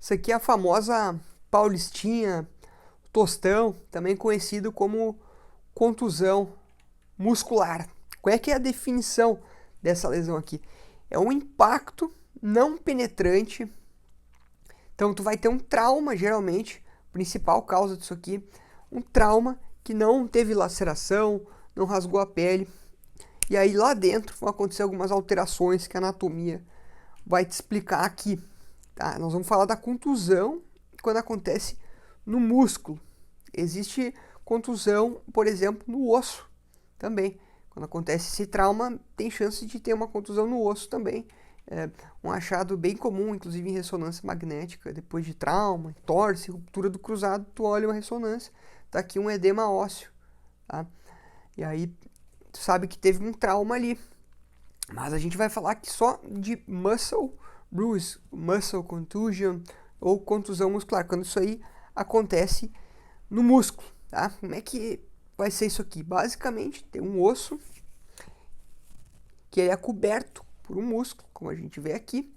Isso aqui é a famosa paulistinha, tostão, também conhecido como contusão muscular. Qual é que é a definição dessa lesão aqui? É um impacto não penetrante. Então tu vai ter um trauma, geralmente, principal causa disso aqui, um trauma que não teve laceração, não rasgou a pele. E aí lá dentro vão acontecer algumas alterações que a anatomia vai te explicar aqui. Tá? Nós vamos falar da contusão quando acontece no músculo. Existe contusão, por exemplo, no osso também. Quando acontece esse trauma, tem chance de ter uma contusão no osso também. É um achado bem comum, inclusive em ressonância magnética, depois de trauma, torce, ruptura do cruzado, tu olha uma ressonância, tá aqui um edema ósseo, tá? E aí tu sabe que teve um trauma ali. Mas a gente vai falar aqui só de muscle bruise, muscle contusion ou contusão muscular, quando isso aí acontece no músculo, tá? Como é que vai ser isso aqui? Basicamente, tem um osso que ele é coberto por um músculo, como a gente vê aqui,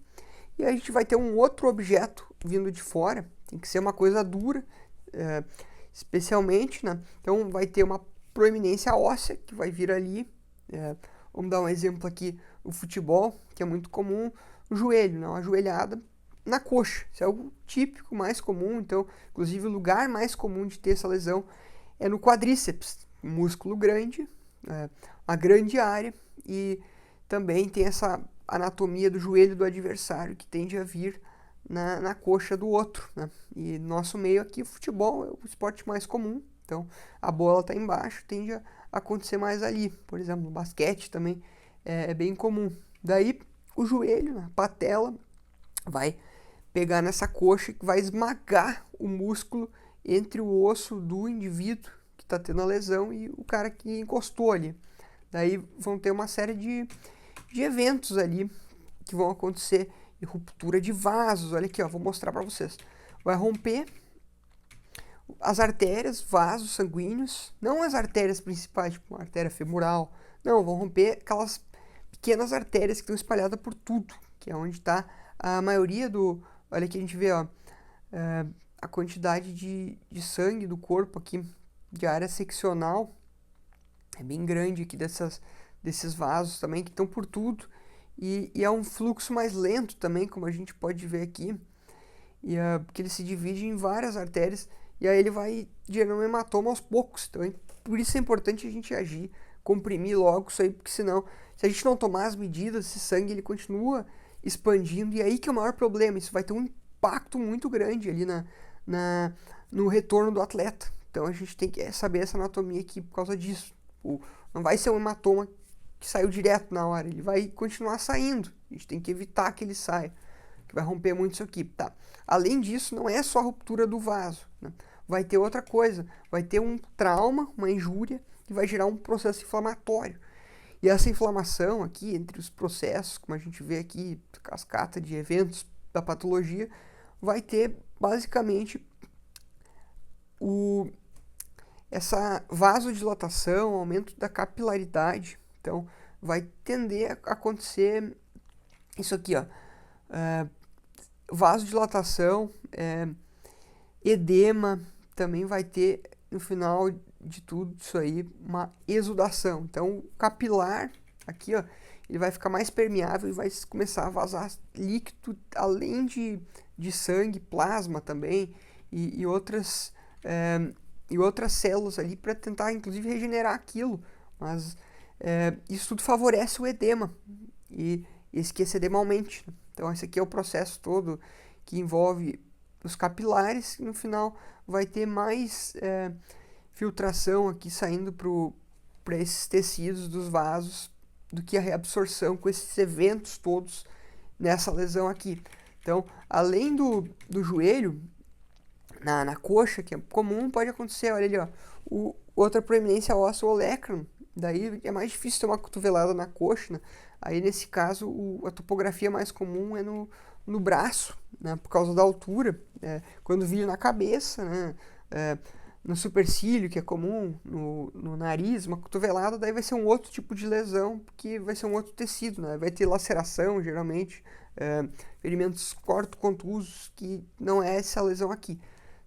e a gente vai ter um outro objeto vindo de fora, tem que ser uma coisa dura, especialmente, né? Então vai ter uma proeminência óssea que vai vir ali, vamos dar um exemplo aqui, o futebol, que é muito comum, o joelho, né? Uma joelhada na coxa, isso é o típico, mais comum, então, inclusive o lugar mais comum de ter essa lesão é no quadríceps, um músculo grande, uma grande área, e também tem essa anatomia do joelho do adversário, que tende a vir na coxa do outro, né? E no nosso meio aqui, o futebol é o esporte mais comum, então a bola está embaixo, tende a acontecer mais ali. Por exemplo, no basquete também é bem comum. Daí o joelho, a patela, vai pegar nessa coxa que vai esmagar o músculo entre o osso do indivíduo que está tendo a lesão e o cara que encostou ali. Daí vão ter uma série de eventos ali que vão acontecer, e ruptura de vasos. Olha aqui, ó, vou mostrar para vocês. Vai romper as artérias, vasos sanguíneos, não as artérias principais, tipo uma artéria femoral, não, vão romper aquelas pequenas artérias que estão espalhadas por tudo, que é onde está a maioria do... Olha aqui, a gente vê, ó, a quantidade de sangue do corpo aqui, de área seccional, é bem grande aqui desses vasos também, que estão por tudo, e é um fluxo mais lento também, como a gente pode ver aqui, porque ele se divide em várias artérias, e aí ele vai gerando um hematoma aos poucos. Então, por isso é importante a gente agir, comprimir logo isso aí, porque senão, se a gente não tomar as medidas, esse sangue ele continua expandindo, e aí que é o maior problema, isso vai ter um impacto muito grande ali no retorno do atleta. Então a gente tem que saber essa anatomia aqui por causa disso. Não vai ser um hematoma que saiu direto na hora, ele vai continuar saindo. A gente tem que evitar que ele saia, que vai romper muito isso aqui, tá? Além disso, não é só a ruptura do vaso, né? Vai ter outra coisa, vai ter um trauma, uma injúria, que vai gerar um processo inflamatório. E essa inflamação aqui, entre os processos, como a gente vê aqui, cascata de eventos da patologia, vai ter basicamente essa vasodilatação, aumento da capilaridade. Então, vai tender a acontecer isso aqui, ó, vasodilatação, edema, também vai ter no final de tudo isso aí uma exudação. Então, o capilar aqui, ó, ele vai ficar mais permeável e vai começar a vazar líquido, além de sangue, plasma também e outras células ali para tentar, inclusive, regenerar aquilo. Mas isso tudo favorece o edema e esse edema aumente. Então, esse aqui é o processo todo que envolve os capilares, e no final vai ter mais filtração aqui saindo para esses tecidos dos vasos do que a reabsorção com esses eventos todos nessa lesão aqui. Então, além do joelho, na coxa, que é comum, pode acontecer, olha ali, ó, outra proeminência óssea, o olecranon. Daí é mais difícil ter uma cotovelada na coxa, né? Aí nesse caso a topografia mais comum é no braço, né? Por causa da altura, quando vir na cabeça, né? No supercílio, que é comum, no nariz, uma cotovelada, daí vai ser um outro tipo de lesão, porque vai ser um outro tecido, né? Vai ter laceração, geralmente, ferimentos corto-contusos, que não é essa lesão aqui,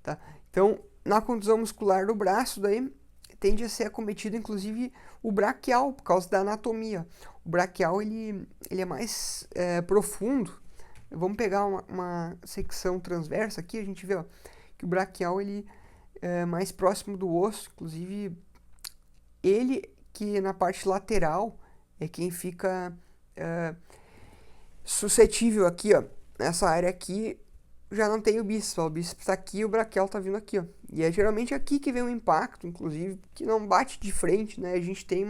tá? Então, na contusão muscular do braço, daí tende a ser acometido, inclusive, o braquial, por causa da anatomia. O braquial, ele é mais profundo. Vamos pegar uma secção transversa aqui, a gente vê, ó, que o braquial, ele é mais próximo do osso, inclusive, ele que na parte lateral é quem fica suscetível aqui, ó, nessa área aqui, já não tem o bíceps, ó, o bíceps tá aqui, o braquial tá vindo aqui, ó. E é geralmente aqui que vem o impacto, inclusive, que não bate de frente, né? A gente tem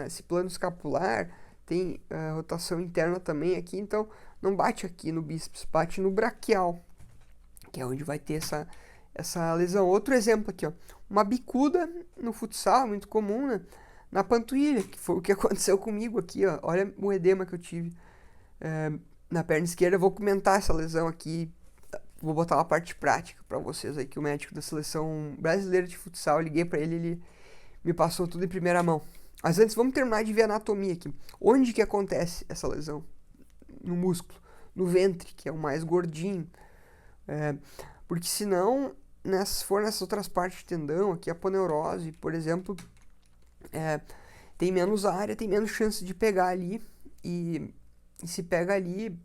esse plano escapular, tem rotação interna também aqui, então não bate aqui no bíceps, bate no braquial, que é onde vai ter essa lesão. Outro exemplo aqui, ó, uma bicuda no futsal, muito comum, né? Na panturrilha, que foi o que aconteceu comigo aqui, ó. Olha o edema que eu tive na perna esquerda. Eu vou comentar essa lesão aqui, vou botar uma parte prática para vocês aí, que o médico da seleção brasileira de futsal, eu liguei para ele, ele me passou tudo em primeira mão. Mas antes, vamos terminar de ver a anatomia aqui. Onde que acontece essa lesão? No músculo, no ventre, que é o mais gordinho. Porque senão, se for nessas outras partes de tendão, aqui a aponeurose, por exemplo, tem menos área, tem menos chance de pegar ali, e se pega ali,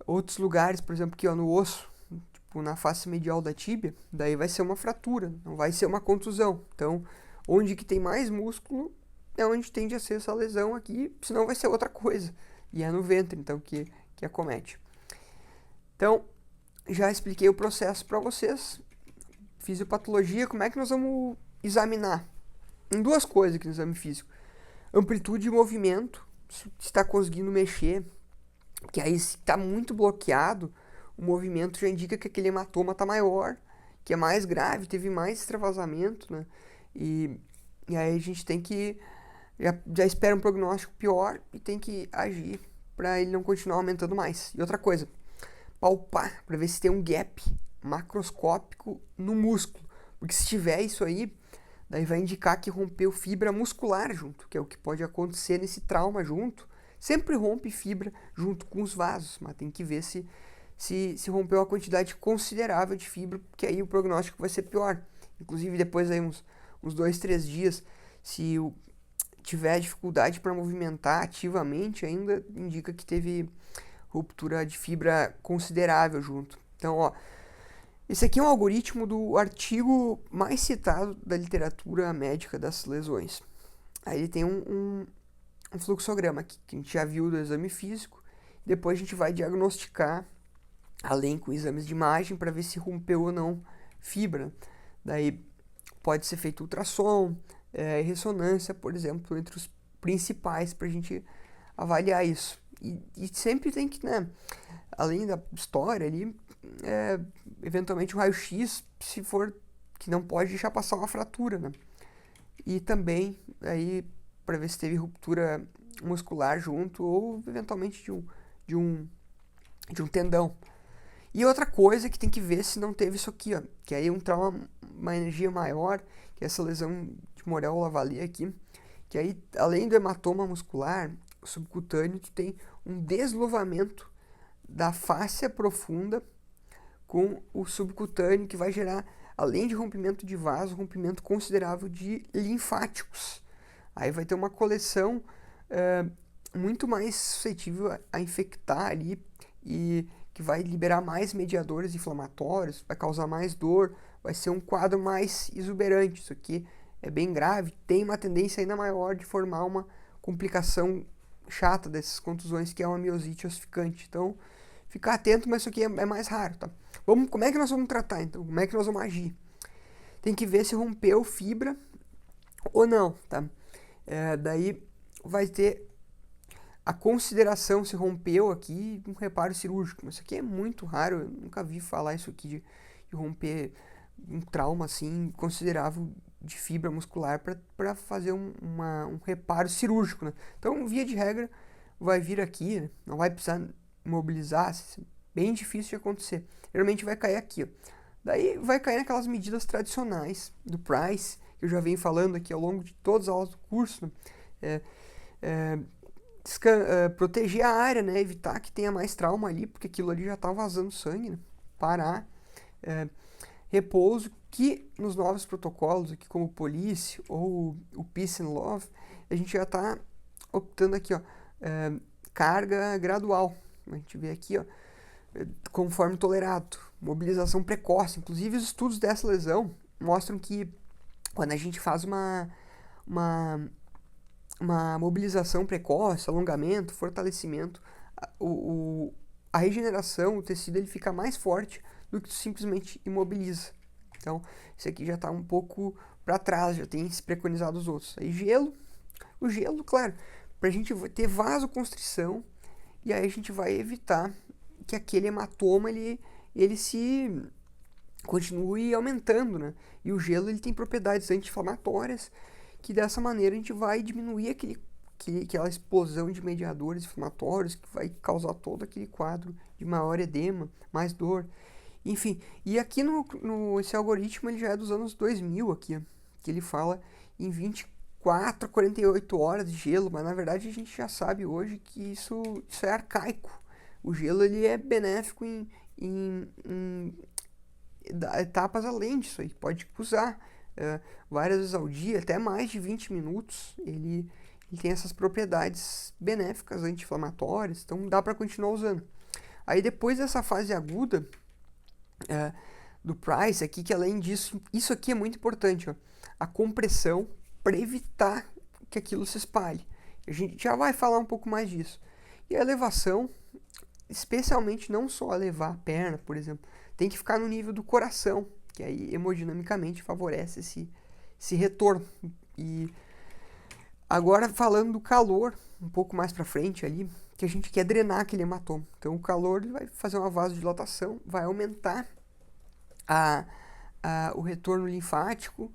outros lugares, por exemplo, aqui ó, no osso, tipo na face medial da tíbia, daí vai ser uma fratura, não vai ser uma contusão. Então, onde que tem mais músculo é onde tende a ser essa lesão aqui, senão vai ser outra coisa, e é no ventre, então, que acomete. Então, já expliquei o processo para vocês, fisiopatologia, como é que nós vamos examinar? Em duas coisas aqui no exame físico: amplitude de movimento, se está conseguindo mexer, que aí se está muito bloqueado, o movimento já indica que aquele hematoma está maior, que é mais grave, teve mais extravasamento, né? E aí a gente tem que, já espera um prognóstico pior e tem que agir para ele não continuar aumentando mais. E outra coisa, palpar, para ver se tem um gap macroscópico no músculo, porque se tiver isso aí, daí vai indicar que rompeu fibra muscular junto, que é o que pode acontecer nesse trauma junto. Sempre rompe fibra junto com os vasos, mas tem que ver se rompeu uma quantidade considerável de fibra, porque aí o prognóstico vai ser pior. Inclusive depois aí uns 2-3 dias, se tiver dificuldade para movimentar ativamente, ainda indica que teve ruptura de fibra considerável junto. Então, ó, esse aqui é um algoritmo do artigo mais citado da literatura médica das lesões. Aí ele tem um fluxograma aqui, que a gente já viu do exame físico. Depois a gente vai diagnosticar, além com exames de imagem, para ver se rompeu ou não fibra. Daí pode ser feito ultrassom, ressonância, por exemplo, entre os principais para a gente avaliar isso. E sempre tem que, né, além da história ali, eventualmente o raio-x, se for que não pode deixar passar uma fratura, né? E também aí para ver se teve ruptura muscular junto ou eventualmente de um tendão. E outra coisa que tem que ver se não teve isso aqui, ó, que aí é um trauma, uma energia maior, que é essa lesão de Morel-Lavallée aqui, que aí além do hematoma muscular subcutâneo, tu tem um deslovamento da fáscia profunda com o subcutâneo, que vai gerar, além de rompimento de vaso, rompimento considerável de linfáticos. Aí vai ter uma coleção muito mais suscetível a infectar ali, e que vai liberar mais mediadores inflamatórios, vai causar mais dor, vai ser um quadro mais exuberante. Isso aqui é bem grave, tem uma tendência ainda maior de formar uma complicação chata dessas contusões, que é uma miosite ossificante. Então, ficar atento, mas isso aqui é mais raro, tá? Como é que nós vamos tratar, então? Como é que nós vamos agir? Tem que ver se rompeu fibra ou não, tá? Daí vai ter a consideração se rompeu aqui um reparo cirúrgico. Mas isso aqui é muito raro, eu nunca vi falar isso aqui de romper um trauma assim considerável de fibra muscular para fazer um reparo cirúrgico, né? Então, via de regra, vai vir aqui, né? Não vai precisar mobilizar, bem difícil de acontecer. Geralmente vai cair aqui, ó. Daí vai cair naquelas medidas tradicionais do Price, que eu já venho falando aqui ao longo de todas as aulas do curso, né? proteger a área, né? Evitar que tenha mais trauma ali, porque aquilo ali já tá vazando sangue, né? Parar. Repouso, que nos novos protocolos, aqui como o Police ou o Peace and Love, a gente já está optando aqui, ó, carga gradual. A gente vê aqui, ó, conforme tolerado, mobilização precoce. Inclusive, os estudos dessa lesão mostram que quando a gente faz uma mobilização precoce, alongamento, fortalecimento, a regeneração, o tecido ele fica mais forte do que tu simplesmente imobiliza. Então, isso aqui já está um pouco para trás, já tem se preconizado os outros. Aí gelo, o gelo, claro, para a gente ter vasoconstrição, e aí a gente vai evitar que aquele hematoma ele se continue aumentando, né? E o gelo ele tem propriedades anti-inflamatórias, que dessa maneira a gente vai diminuir aquela explosão de mediadores inflamatórios que vai causar todo aquele quadro de maior edema, mais dor. Enfim, e aqui esse algoritmo ele já é dos anos 2000 aqui, que ele fala em 24 a 48 horas de gelo, mas na verdade a gente já sabe hoje que isso é arcaico. O gelo ele é benéfico em etapas além disso aí, pode usar várias vezes ao dia, até mais de 20 minutos, ele tem essas propriedades benéficas, anti-inflamatórias, então dá para continuar usando. Aí depois dessa fase aguda, do Price aqui, que além disso, isso aqui é muito importante, ó, a compressão para evitar que aquilo se espalhe. A gente já vai falar um pouco mais disso. E a elevação, especialmente não só elevar a perna, por exemplo, tem que ficar no nível do coração, que aí hemodinamicamente favorece esse retorno. E agora falando do calor, um pouco mais para frente ali, que a gente quer drenar aquele hematoma. Então o calor ele vai fazer uma vasodilatação, vai aumentar o retorno linfático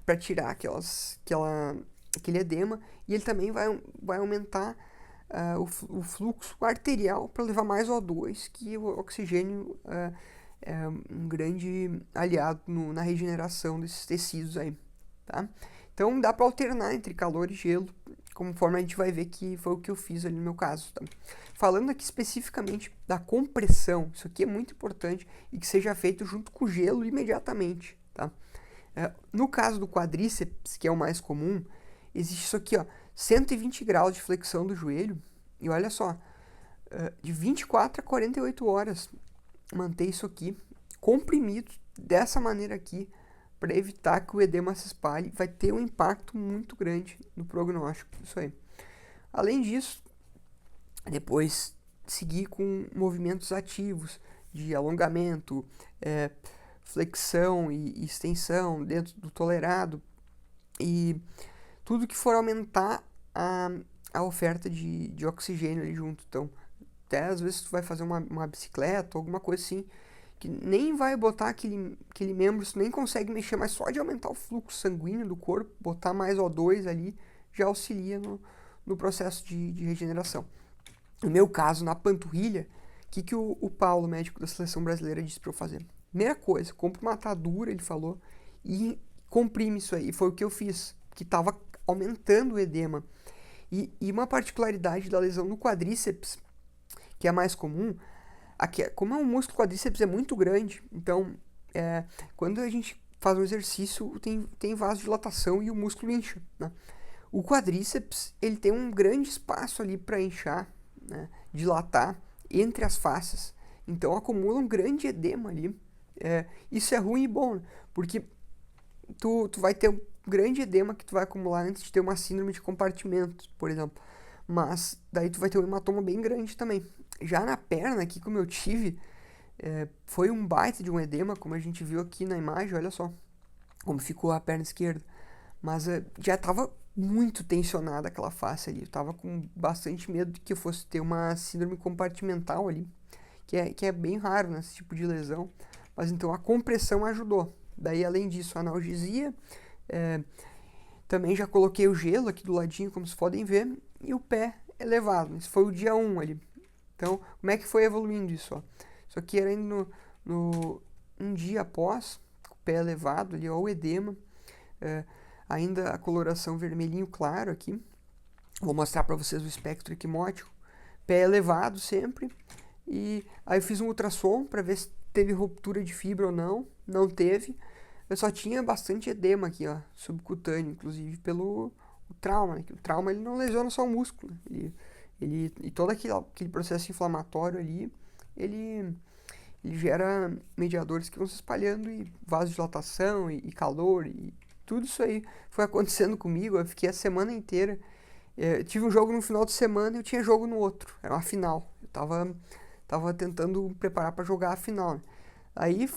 para tirar aquele edema, e ele também vai aumentar o fluxo arterial para levar mais O2, que o oxigênio é um grande aliado na regeneração desses tecidos aí, tá? Então dá para alternar entre calor e gelo, conforme a gente vai ver que foi o que eu fiz ali no meu caso, tá? Falando aqui especificamente da compressão, isso aqui é muito importante e que seja feito junto com o gelo imediatamente, tá? No caso do quadríceps, que é o mais comum, existe isso aqui, ó, 120 graus de flexão do joelho, e olha só, de 24 a 48 horas, manter isso aqui comprimido dessa maneira aqui, para evitar que o edema se espalhe, vai ter um impacto muito grande no prognóstico, isso aí. Além disso, depois seguir com movimentos ativos de alongamento, flexão e extensão dentro do tolerado, e tudo que for aumentar a oferta de oxigênio ali junto. Então, até às vezes tu vai fazer uma bicicleta, alguma coisa assim, que nem vai botar aquele membro, você nem consegue mexer, mas só de aumentar o fluxo sanguíneo do corpo, botar mais O2 ali, já auxilia no processo de regeneração. No meu caso, na panturrilha, o que o Paulo, médico da seleção brasileira, disse para eu fazer? Primeira coisa, compra uma atadura, ele falou, e comprime isso aí. E foi o que eu fiz, que estava aumentando o edema. E uma particularidade da lesão no quadríceps, que é mais comum, aqui, como o músculo quadríceps é muito grande, então quando a gente faz um exercício, tem vasodilatação e o músculo incha, né? O quadríceps ele tem um grande espaço ali para inchar, né, dilatar entre as faces, então acumula um grande edema ali. Isso é ruim e bom, né? Porque tu vai ter um grande edema que tu vai acumular antes de ter uma síndrome de compartimento, por exemplo, mas daí tu vai ter um hematoma bem grande também. Já na perna, aqui como eu tive, foi um baita de um edema, como a gente viu aqui na imagem, olha só como ficou a perna esquerda. Mas já estava muito tensionada aquela face ali, eu estava com bastante medo de que eu fosse ter uma síndrome compartimental ali, que é bem raro nesse tipo de lesão, mas então a compressão ajudou. Daí além disso, a analgesia, também já coloquei o gelo aqui do ladinho, como vocês podem ver, e o pé elevado, esse foi o dia 1 ali. Então, como é que foi evoluindo isso? Ó? Isso aqui era indo um dia após, o pé elevado ali, ó, o edema, ainda a coloração vermelhinho claro aqui. Vou mostrar para vocês o espectro equimótico. Pé elevado sempre. E aí eu fiz um ultrassom para ver se teve ruptura de fibra ou não. Não teve. Eu só tinha bastante edema aqui, ó, subcutâneo, inclusive pelo o trauma, né? Que o trauma ele não lesiona só o músculo. E todo aquele processo inflamatório ali, ele, ele gera mediadores que vão se espalhando e vasodilatação e calor e tudo isso aí foi acontecendo comigo. Eu fiquei a semana inteira. Tive um jogo no final de semana e eu tinha jogo no outro. Era uma final. Eu tava tentando preparar para jogar a final, né? Aí,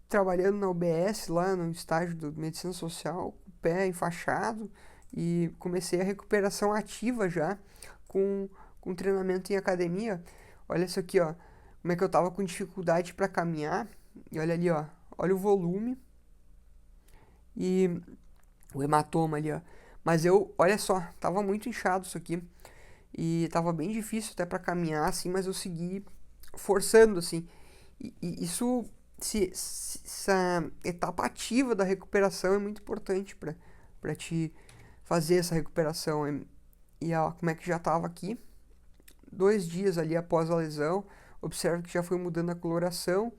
trabalhando na UBS, lá no estágio de Medicina Social, o pé enfaixado, e comecei a recuperação ativa já, com treinamento em academia. Olha isso aqui, ó, como é que eu tava com dificuldade para caminhar, e olha ali, ó, olha o volume, e o hematoma ali, ó. Mas olha só, tava muito inchado isso aqui, e tava bem difícil até para caminhar, assim, mas eu segui forçando, assim. E isso, essa etapa ativa da recuperação é muito importante para te fazer essa recuperação. E ó, como é que já tava aqui, 2 dias ali após a lesão, observa que já foi mudando a coloração,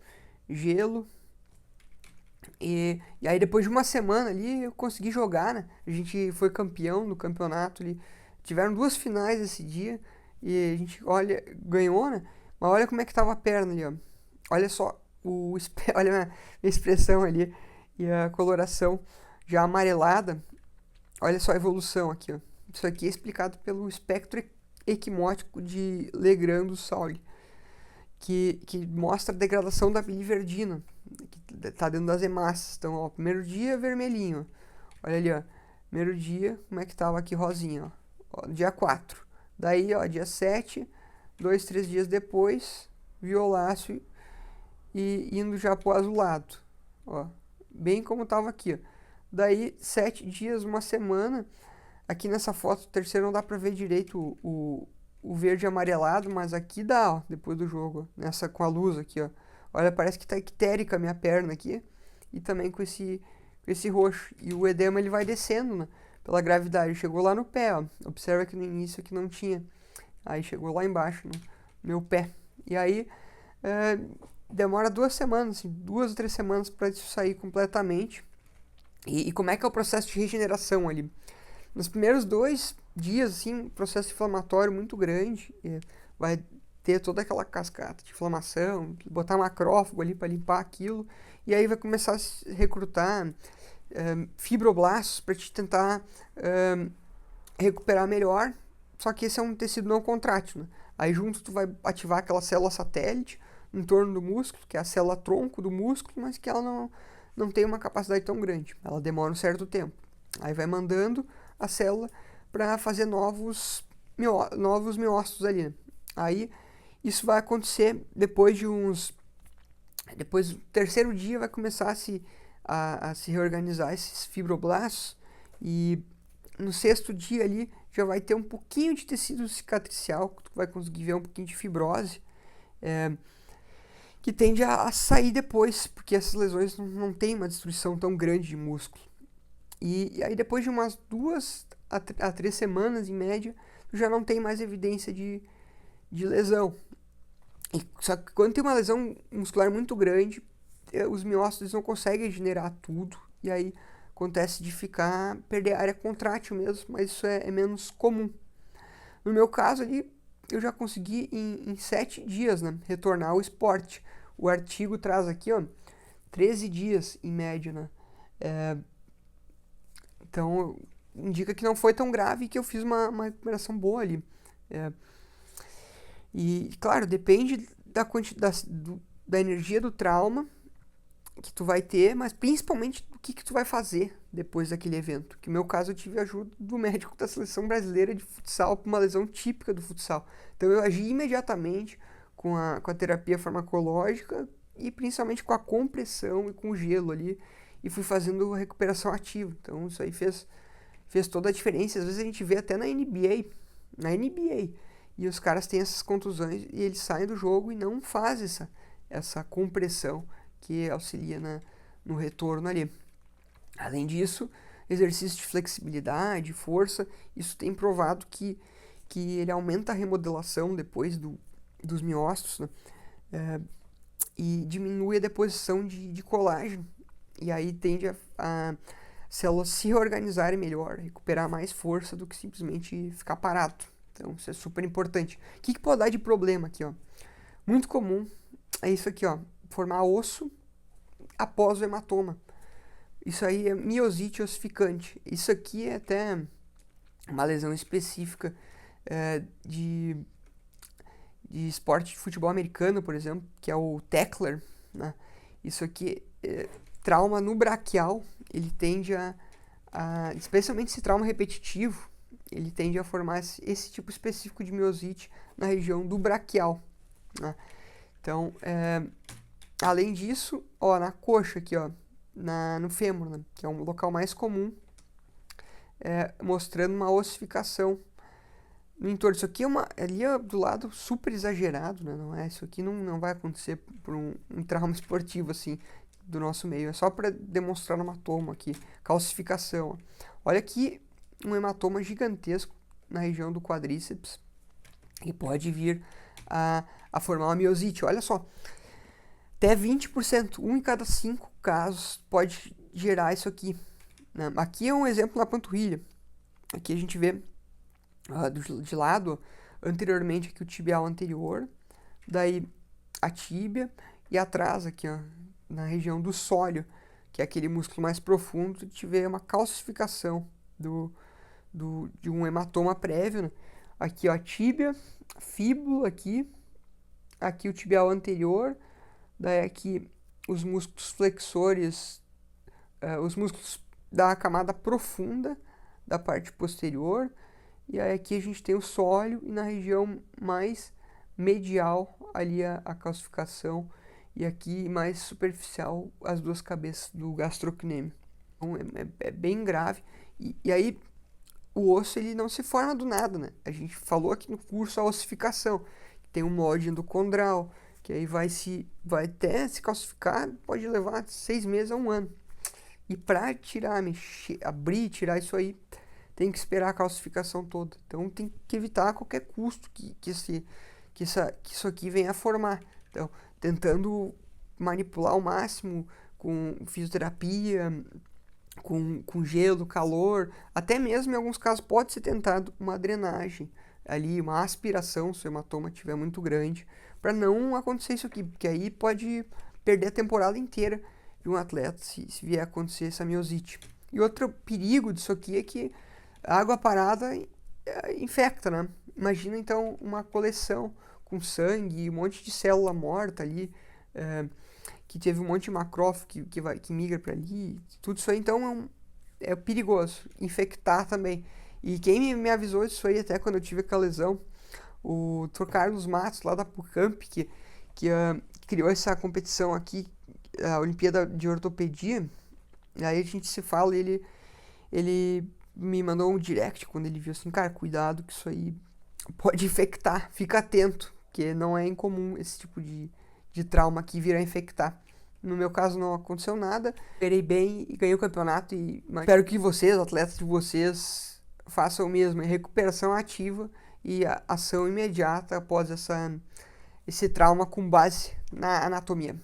gelo. E aí depois de uma semana ali eu consegui jogar, né? A gente foi campeão no campeonato ali. Tiveram 2 finais esse dia e a gente, olha, ganhou, né? Mas olha como é que tava a perna ali, ó. Olha só olha a minha expressão ali e a coloração já amarelada. Olha só a evolução aqui, ó. Isso aqui é explicado pelo espectro equimótico de Legrand do Sauly, que mostra a degradação da biliverdina, que está dentro das hemácias. Então, ó, primeiro dia vermelhinho, olha ali, ó, primeiro dia, como é que tava aqui rosinha, ó, dia 4. Daí, ó, dia 7, 2, 3 dias depois, violáceo e indo já pro azulado, ó, bem como tava aqui, ó. Daí, 7 dias, uma semana, aqui nessa foto, terceiro não dá pra ver direito o verde amarelado, mas aqui dá, ó, depois do jogo, ó, nessa com a luz aqui, ó. Olha, parece que tá ictérica a minha perna aqui, e também com esse roxo. E o edema ele vai descendo, né, pela gravidade. Chegou lá no pé, ó. Observa que no início aqui não tinha. Aí chegou lá embaixo, no meu pé. E aí demora 2 semanas, assim, 2 ou 3 semanas para isso sair completamente. E como é que é o processo de regeneração ali? Nos primeiros 2 dias, assim, processo inflamatório muito grande, vai ter toda aquela cascata de inflamação, botar macrófago ali para limpar aquilo, e aí vai começar a se recrutar fibroblastos para te tentar recuperar melhor, só que esse é um tecido não contrátil, né? Aí junto tu vai ativar aquela célula satélite em torno do músculo, que é a célula tronco do músculo, mas que ela não tem uma capacidade tão grande, ela demora um certo tempo. Aí vai mandando a célula para fazer novos miócitos ali, né? Aí isso vai acontecer depois do terceiro dia vai começar a se reorganizar esses fibroblastos, e no 6º dia ali já vai ter um pouquinho de tecido cicatricial, tu vai conseguir ver um pouquinho de fibrose, que tende a sair depois, porque essas lesões não têm uma destruição tão grande de músculo. E aí depois de umas 2 a 3 semanas em média, tu já não tem mais evidência de lesão. Só que quando tem uma lesão muscular muito grande, os miócitos não conseguem regenerar tudo, e aí acontece de perder a área contrátil mesmo, mas isso é menos comum. No meu caso ali, eu já consegui em 7 dias, né, retornar ao esporte. O artigo traz aqui, ó, 13 dias em média, né? Então, indica que não foi tão grave e que eu fiz uma recuperação boa ali. E, claro, depende da quantidade da energia do trauma que tu vai ter, mas principalmente do que tu vai fazer depois daquele evento. Que no meu caso eu tive a ajuda do médico da seleção brasileira de futsal para uma lesão típica do futsal. Então eu agi imediatamente com a terapia farmacológica e principalmente com a compressão e com o gelo ali, e fui fazendo recuperação ativa. Então isso aí fez toda a diferença. Às vezes a gente vê até na NBA, e os caras têm essas contusões e eles saem do jogo e não fazem essa compressão que auxilia no retorno ali. Além disso, exercício de flexibilidade, força, isso tem provado que que ele aumenta a remodelação depois dos miócitos, né? E diminui a deposição de colágeno. E aí tende a células se reorganizarem melhor, recuperar mais força do que simplesmente ficar parado. Então isso é super importante. O que pode dar de problema aqui, ó? Muito comum é isso aqui, ó, formar osso após o hematoma. Isso aí é miosite ossificante. Isso aqui é até uma lesão específica de esporte de futebol americano, por exemplo, que é o tackler, né? Isso aqui é trauma no braquial, ele tende especialmente esse trauma repetitivo, ele tende a formar esse tipo específico de miosite na região do braquial, né? Então, além disso, ó, na coxa aqui, ó, no fêmur, né, que é um local mais comum, mostrando uma ossificação no entorno. Isso aqui ali do lado super exagerado, né? Não é, isso aqui não vai acontecer por um trauma esportivo assim do nosso meio. É só para demonstrar um hematoma aqui, calcificação. Olha aqui um hematoma gigantesco na região do quadríceps e pode vir a formar uma miosite. Olha só, até 20%, 1 em cada 5 casos pode gerar isso aqui, né? Aqui é um exemplo na panturrilha. Aqui a gente vê de lado, anteriormente aqui o tibial anterior, daí a tíbia, e atrás aqui, ó, na região do sólio, que é aquele músculo mais profundo, a gente vê uma calcificação de um hematoma prévio, né? Aqui, ó, a tíbia, fíbula aqui o tibial anterior, daí aqui os músculos flexores, os músculos da camada profunda da parte posterior. E aí aqui a gente tem o sólio e na região mais medial ali a calcificação e aqui mais superficial as duas cabeças do gastrocnêmio. Então é bem grave. E aí o osso ele não se forma do nada, né? A gente falou aqui no curso a ossificação. Tem um molde endocondral, que aí vai até se calcificar, pode levar 6 meses a 1 ano. E para tirar, abrir, tirar isso aí, tem que esperar a calcificação toda. Então tem que evitar a qualquer custo que isso aqui venha a formar. Então, tentando manipular ao máximo com fisioterapia, com gelo, calor, até mesmo em alguns casos pode ser tentado uma drenagem ali, uma aspiração, se o hematoma estiver muito grande, para não acontecer isso aqui, porque aí pode perder a temporada inteira de um atleta se vier a acontecer essa miosite. E outro perigo disso aqui é que a água parada infecta, né? Imagina então uma coleção com sangue, um monte de célula morta ali, que teve um monte de macrófago que migra para ali, tudo isso aí então é perigoso, infectar também. E quem me avisou disso aí até quando eu tive aquela lesão, o Dr. Carlos Matos lá da PUCamp, que criou essa competição aqui, a Olimpíada de Ortopedia. E aí a gente se fala e ele me mandou um direct quando ele viu assim, cara, cuidado que isso aí pode infectar, fica atento, porque não é incomum esse tipo de trauma que vir a infectar. No meu caso não aconteceu nada, esperei bem e ganhei o campeonato e espero que vocês, atletas de vocês, façam o mesmo, recuperação ativa e ação imediata após esse trauma com base na anatomia.